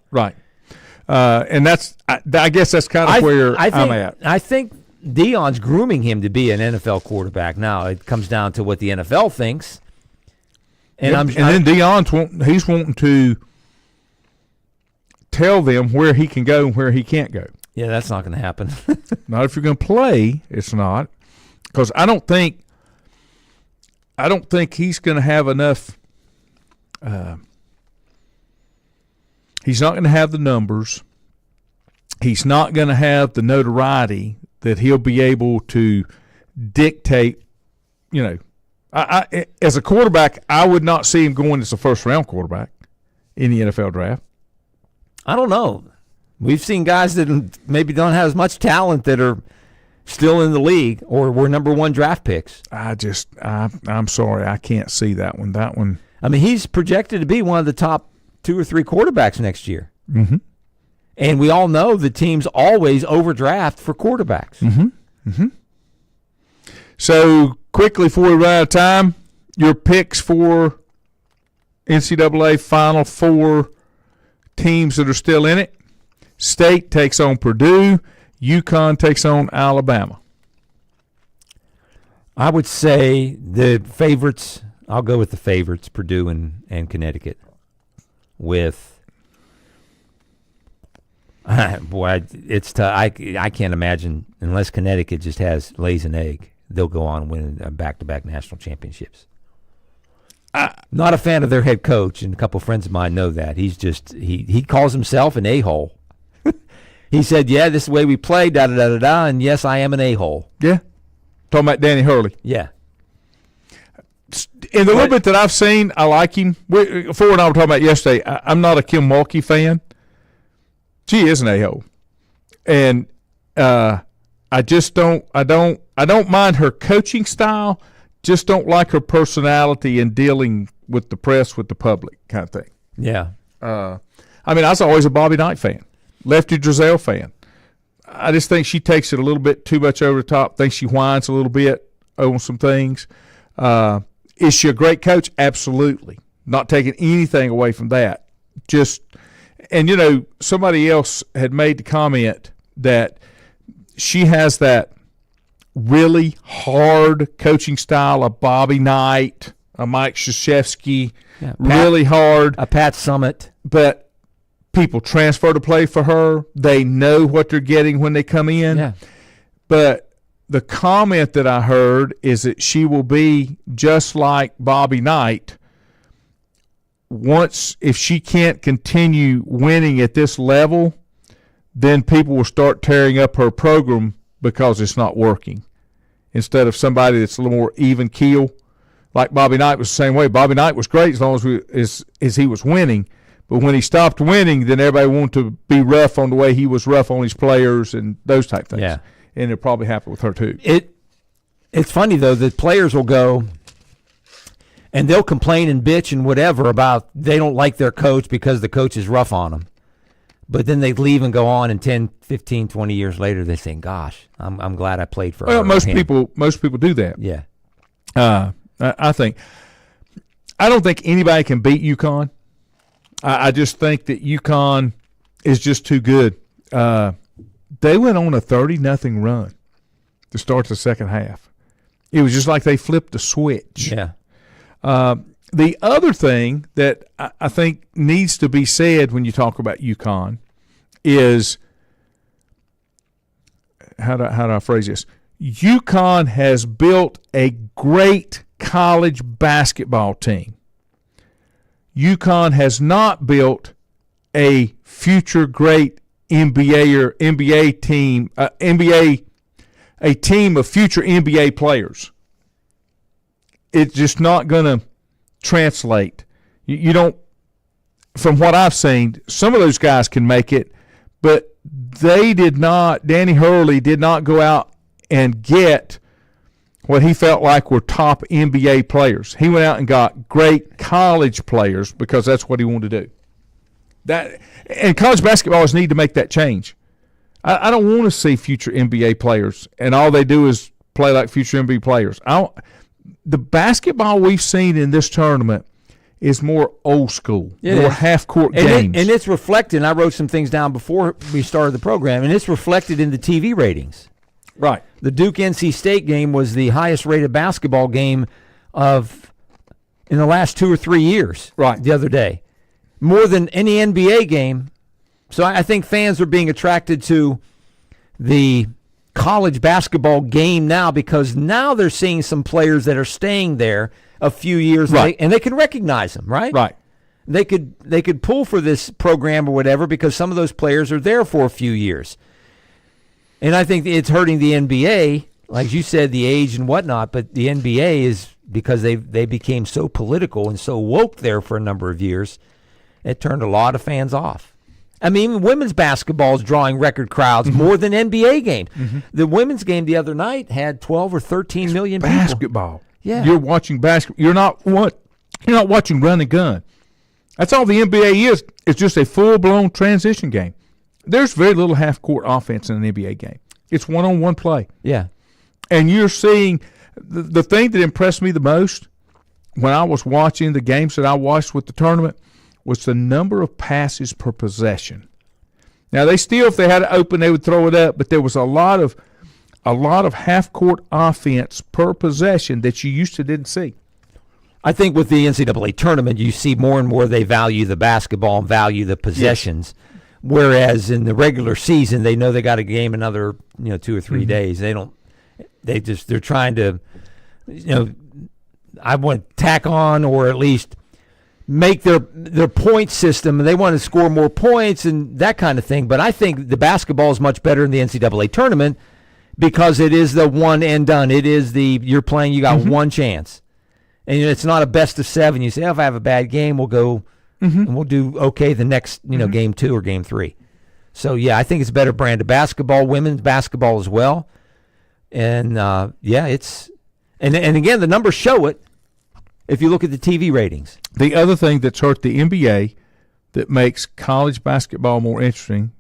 And that's I guess that's kind of where I'm at. I think Dion's grooming him to be an NFL quarterback. Now it comes down to what the NFL thinks. And then Dion's he's wanting to tell them where he can go and where he can't go. Yeah, that's not going to happen. Not if you're going to play. It's not, because I don't think he's going to have enough. He's not going to have the numbers. He's not going to have the notoriety that he'll be able to dictate. I as a quarterback, I would not see him going as a first-round quarterback in the NFL draft. I don't know. We've seen guys that maybe don't have as much talent that are still in the league or were number one draft picks. I'm sorry, I can't see that one. That one. I mean, he's projected to be one of the top 2 or 3 quarterbacks next year. Mm-hmm. And we all know the teams always overdraft for quarterbacks. Mm-hmm. Mm-hmm. So, quickly before we run out of time, your picks for NCAA Final Four teams that are still in it. State takes on Purdue. UConn takes on Alabama. I would say the favorites, I'll go with the favorites, Purdue and Connecticut. With, boy, it's tough. I can't imagine, unless Connecticut just lays an egg, they'll go on and win back-to-back national championships. Not a fan of their head coach, and a couple of friends of mine know that. He's just, he calls himself an a-hole. He said, yeah, this is the way we play, da-da-da-da-da, and yes, I am an a-hole. Yeah. Talking about Danny Hurley. Yeah. In the little bit that I've seen, I like him. Ford and I were talking about yesterday. I'm not a Kim Mulkey fan. She is an a-hole. And I just don't mind her coaching style, just don't like her personality in dealing with the press, with the public kind of thing. Yeah. I was always a Bobby Knight fan. Lefty Drizel fan. I just think she takes it a little bit too much over the top. Think she whines a little bit on some things. Is she a great coach? Absolutely. Not taking anything away from that. Somebody else had made the comment that she has that really hard coaching style of Bobby Knight, a Mike Krzyzewski, really hard. A Pat Summitt. But people transfer to play for her. They know what they're getting when they come in. Yeah. But the comment that I heard is that she will be just like Bobby Knight if she can't continue winning at this level, then people will start tearing up her program because it's not working. Instead of somebody that's a little more even keel, like Bobby Knight was the same way. Bobby Knight was great as long as he was winning, but when he stopped winning, then everybody wanted to be rough on the way he was rough on his players and those type things. Yeah. And it probably happened with her too. It's funny though that players will go and they'll complain and bitch and whatever about they don't like their coach because the coach is rough on them. But then they leave and go on, and 10, 15, 20 years later, they think, gosh, I'm glad I played for her. Most people do that. Yeah. I don't think anybody can beat UConn. I just think that UConn is just too good. They went on a 30-0 run to start the second half. It was just like they flipped a switch. Yeah. The other thing that I think needs to be said when you talk about UConn is, how do I phrase this? UConn has built a great college basketball team. UConn has not built a future great NBA team, a team of future NBA players. It's just not going to translate. You don't, from what I've seen, some of those guys can make it, but they did not, Danny Hurley did not go out and get what he felt like were top NBA players. He went out and got great college players because that's what he wanted to do. And college basketballers need to make that change. I don't want to see future NBA players, and all they do is play like future NBA players. The basketball we've seen in this tournament is more old school, more half-court games. And it's reflected, and I wrote some things down before we started the program, and it's reflected in the TV ratings. Right. The Duke-NC State game was the highest-rated basketball game in the last 2 or 3 years. Right. The other day. More than any NBA game. So I think fans are being attracted to the college basketball game now because now they're seeing some players that are staying there a few years, right, and they can recognize them, right? Right. They could pull for this program or whatever because some of those players are there for a few years. And I think it's hurting the NBA, like you said, the age and whatnot, but the NBA is because they became so political and so woke there for a number of years, it turned a lot of fans off. I mean, even women's basketball is drawing record crowds more than NBA games. Mm-hmm. The women's game the other night had 12 or 13 million people. Basketball. Yeah. You're watching basketball. You're not watching run and gun. That's all the NBA is. It's just a full-blown transition game. There's very little half-court offense in an NBA game. It's one-on-one play. Yeah. And you're seeing the thing that impressed me the most when I was watching the games that I watched with the tournament was the number of passes per possession. Now, if they had it open, they would throw it up, but there was a lot of half-court offense per possession that you used to didn't see. I think with the NCAA tournament, you see more and more they value the basketball and value the possessions. Yes. Whereas in the regular season, they know they got a game another 2 or 3 days. They're trying to, I want to tack on or at least make their point system, and they want to score more points and that kind of thing. But I think the basketball is much better in the NCAA tournament because it is the one and done. It is you're playing, you got one chance. And it's not a best of 7. You say, if I have a bad game, we'll go and we'll do okay the next, game 2 or game 3. So, yeah, I think it's a better brand of basketball, women's basketball as well. And, it's – and again, the numbers show it if you look at the TV ratings. The other thing that's hurt the NBA that makes college basketball more interesting,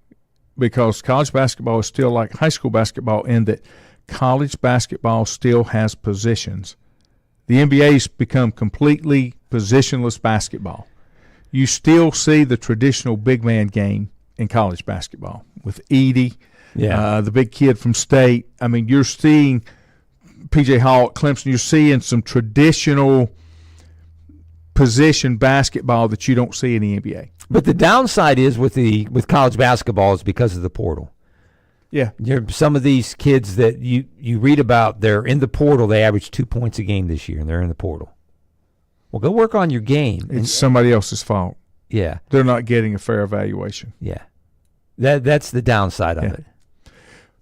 because college basketball is still like high school basketball in that college basketball still has positions. The NBA's become completely positionless basketball. You still see the traditional big man game in college basketball with Edey, the big kid from State. I mean, you're seeing P.J. Hall at Clemson. You're seeing some traditional position basketball that you don't see in the NBA. But the downside is with college basketball is because of the portal. Yeah. Some of these kids that you read about, they're in the portal. They average 2 points a game this year, and they're in the portal. Well, go work on your game. It's somebody else's fault. Yeah. They're not getting a fair evaluation. Yeah. That's the downside of it.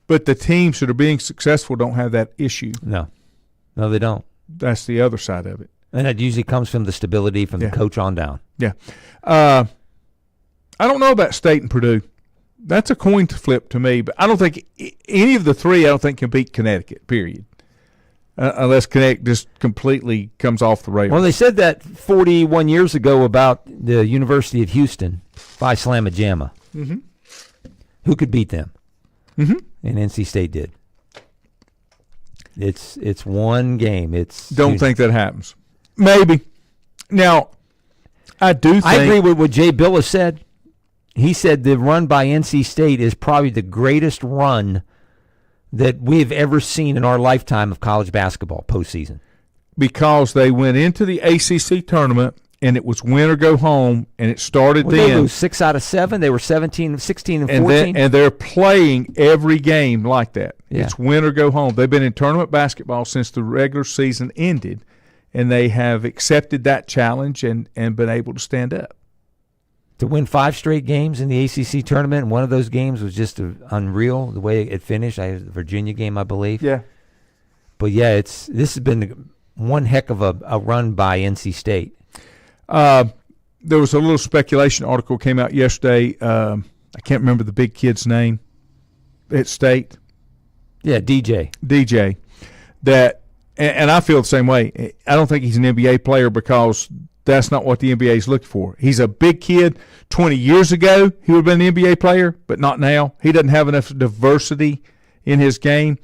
But the teams that are being successful don't have that issue. No, they don't. That's the other side of it. And that usually comes from the stability from the coach on down. Yeah. I don't know about State and Purdue. That's a coin flip to me, but I don't think any of the three can beat Connecticut, period. Unless Connecticut just completely comes off the rails. Well, they said that 41 years ago about the University of Houston by Slamma-Jamma. Mm-hmm. Who could beat them? Mm-hmm. And NC State did. It's one game. Don't think that happens. Maybe. Now, I do think. I agree with what Jay Billis said. He said the run by NC State is probably the greatest run that we've ever seen in our lifetime of college basketball postseason. Because they went into the ACC tournament, and it was win or go home, and it started then. They lose 6 out of 7. They were 16 and 14. And they're playing every game like that. Yeah. It's win or go home. They've been in tournament basketball since the regular season ended, and they have accepted that challenge and been able to stand up. To win 5 straight games in the ACC tournament, and one of those games was just unreal the way it finished. The Virginia game, I believe. Yeah. But, yeah, this has been one heck of a run by NC State. There was a little speculation article came out yesterday. I can't remember the big kid's name at State. Yeah, DJ. That, and I feel the same way. I don't think he's an NBA player because that's not what the NBA is looking for. He's a big kid. 20 years ago, he would have been an NBA player, but not now. He doesn't have enough diversity in his game.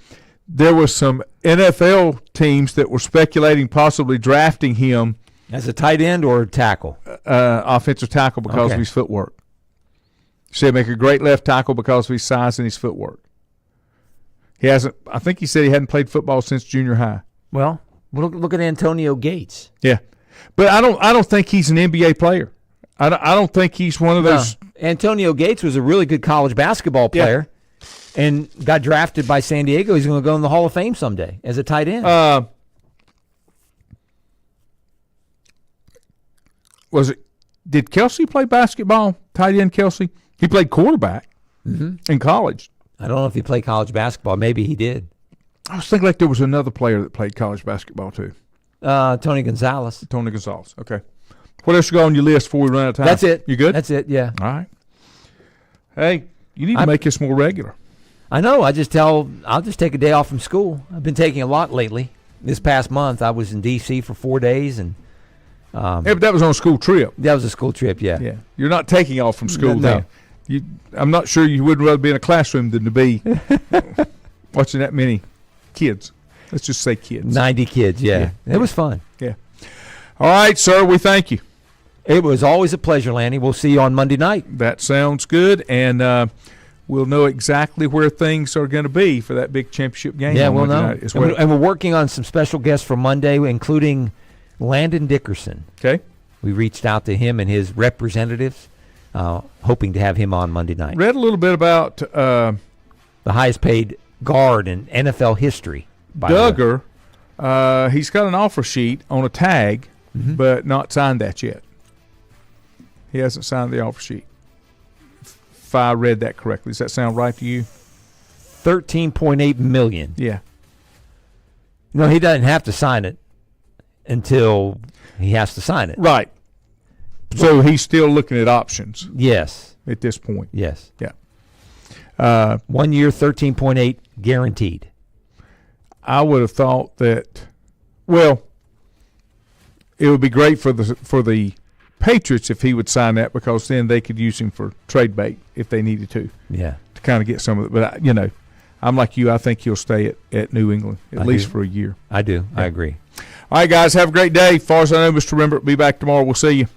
There were some NFL teams that were speculating possibly drafting him as a tight end or a tackle? Offensive tackle because of his footwork. Said make a great left tackle because of his size and his footwork. He hasn't. I think he said he hadn't played football since junior high. Well, look at Antonio Gates. Yeah, but I don't think he's an NBA player. I don't think he's one of those. No. Antonio Gates was a really good college basketball player, and got drafted by San Diego. He's going to go in the Hall of Fame someday as a tight end. Did Kelsey play basketball? Tight end Kelsey? He played quarterback in college. I don't know if he played college basketball. Maybe he did. I was thinking like there was another player that played college basketball too. Tony Gonzalez. Okay. What else you got on your list before we run out of time? That's it. You good? That's it, yeah. All right. Hey, you need to make this more regular. I know. I'll just take a day off from school. I've been taking a lot lately. This past month, I was in D.C. for 4 days, and but that was on a school trip. That was a school trip, yeah. Yeah, you're not taking off from school No. then. I'm not sure you would rather be in a classroom than to be watching that many kids. Let's just say kids. 90 kids, yeah. It was fun. Yeah. All right, sir, we thank you. It was always a pleasure, Lanny. We'll see you on Monday night. That sounds good, and we'll know exactly where things are going to be for that big championship game. Yeah, on we'll Monday know. night as well. And we're working on some special guests for Monday, including Landon Dickerson. Okay. We reached out to him and his representatives, hoping to have him on Monday night. Read a little bit about the highest paid guard in NFL history. Duggar. He's got an offer sheet on a tag, but not signed that yet. He hasn't signed the offer sheet. If I read that correctly. Does that sound right to you? $13.8 million. Yeah. No, he doesn't have to sign it until he has to sign it. Right. So he's still looking at options. Yes. At this point. Yes. Yeah. 1 year, 13.8 guaranteed. I would have thought that, well, it would be great for the Patriots if he would sign that, because then they could use him for trade bait if they needed to. Yeah. To kind of get some of it. But, I'm like you. I think he'll stay at New England, at least for a year. I do. Yeah. I agree. All right, guys, have a great day. As far as I know, Mr. Rembert will be back tomorrow. We'll see you.